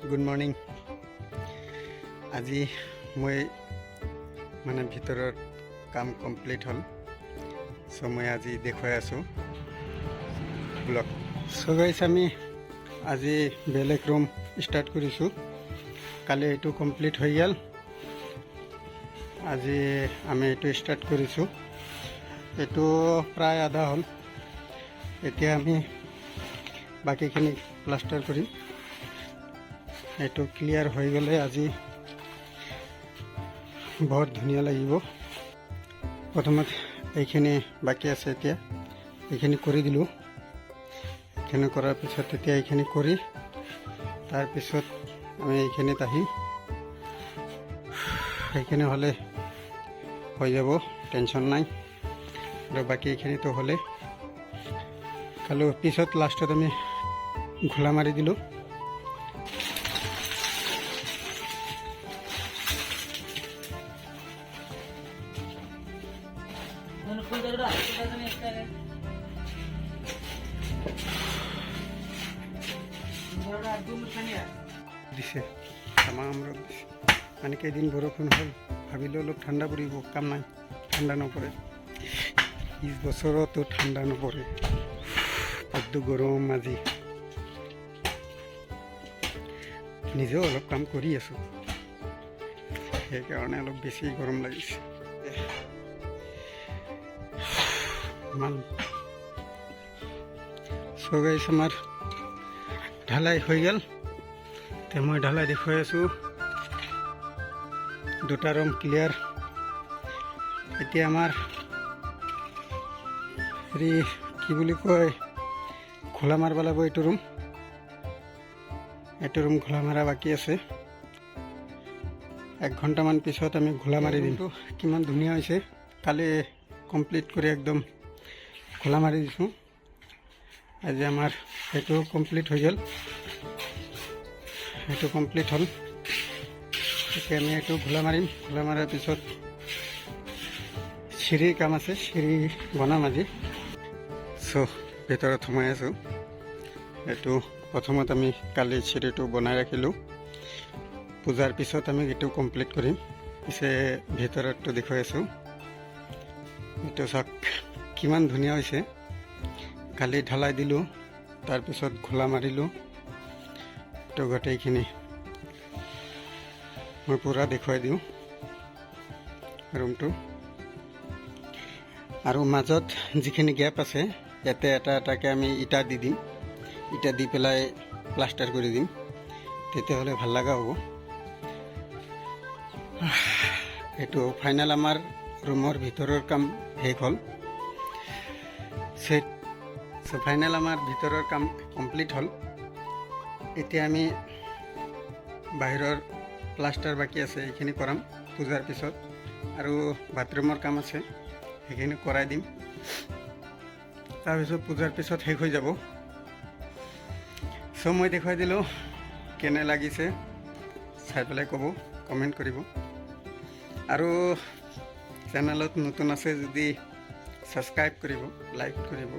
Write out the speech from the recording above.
Good morning. আজি মই ভিতৰৰ কাম কমপ্লিট হ'ল, চ' মই আজি দেখুৱাই আছোঁ ব্লগ। চ' গাইছ, আমি আজি বেলেগ ৰুম ষ্টাৰ্ট কৰিছোঁ। কালি এইটো কমপ্লিট হৈ গ'ল, আজি আমি এইটো ষ্টাৰ্ট কৰিছোঁ। এইটো প্ৰায় আধা হ'ল। এতিয়া আমি বাকীখিনি প্লাষ্টাৰ কৰিম। এইটো ক্লিয়াৰ হৈ গ'লে আজি বহুত ধুনীয়া লাগিব। প্ৰথমত এইখিনি বাকী আছে, এতিয়া এইখিনি কৰি দিলোঁ। এইখিনি কৰাৰ পিছত এতিয়া এইখিনি কৰি তাৰপিছত আমি এইখিনিত আহিম। এইখিনি হ'লে হৈ যাব, টেনশ্যন নাই। আৰু বাকী এইখিনিতো হ'লে খালি পিছত লাষ্টত আমি ঘোলা মাৰি দিলোঁ। দিছে তামাম ৰ'দ দিছে, কেইদিন বৰষুণ হ'ল, ভাবিলোঁ অলপ ঠাণ্ডা পৰিব, কাম নাই, ঠাণ্ডা নপৰে। 20 বছৰতো ঠাণ্ডা নপৰে, বড্ড গৰম। আজি নিজেও অলপ কাম কৰি আছোঁ, সেইকাৰণে অলপ বেছি গৰম লাগিছে। ইমান চ' গাইছ, আমাৰ ঢালাই হৈ গ'ল। এতিয়া মই ঢালাই দেখুৱাই আছোঁ। দুটা ৰুম ক্লিয়াৰ। এতিয়া আমাৰ হেৰি কি বুলি কয়, খোলা মাৰিব লাগিব। এইটো ৰুম খোলা মাৰা বাকী আছে। 1 ঘণ্টামান পিছত আমি খোলা মাৰি দিম। কিমান ধুনীয়া হৈছে, কালি কমপ্লিট কৰি একদম খোলা মাৰি দিছোঁ। আজি আমাৰ সেইটো কমপ্লিট হৈ গ'ল। সেইটো কমপ্লিট হ'ল। এতিয়া আমি এইটো খোলা মাৰিম। খোলা মাৰাৰ পিছত চিৰিৰ কাম আছে, চিৰি বনাম আজি। চ' ভিতৰত সোমাই আছোঁ। এইটো প্ৰথমত আমি কালি চিৰিটো বনাই ৰাখিলোঁ। পূজাৰ পিছত আমি এইটো কমপ্লিট কৰিম। পিছে ভিতৰতটো দেখুৱাই আছোঁ। এইটো চাওক কিমান ধুনীয়া হৈছে। কালি ঢালাই দিলোঁ, তাৰপিছত খোলা মাৰিলোঁ। তো গোটেইখিনি মই পূৰা দেখুৱাই দিওঁ ৰুমটো। আৰু মাজত যিখিনি গেপ আছে, ইয়াতে এটা এটাকৈ আমি ইটা দি দিম। ইটা দি পেলাই প্লাষ্টাৰ কৰি দিম, তেতিয়াহ'লে ভাল লগা হ'ব। এইটো ফাইনেল আমাৰ ৰুমৰ ভিতৰৰ কাম শেষ হ'ল। ফাইনেল আমাৰ ভিতৰৰ কাম কমপ্লিট হ'ল। এতিয়া আমি বাহিৰৰ প্লাষ্টাৰ বাকী আছে, এইখিনি কৰাম পূজাৰ পিছত। আৰু বাথৰুমৰ কাম আছে, সেইখিনি কৰাই দিম। তাৰপিছত পূজাৰ পিছত শেষ হৈ যাব। চ' মই দেখুৱাই দিলোঁ, কেনে লাগিছে চাই পেলাই ক'ব, কমেণ্ট কৰিব। আৰু চেনেলত নতুন আছে যদি ছাবস্ক্ৰাইব কৰিব, লাইক কৰিব।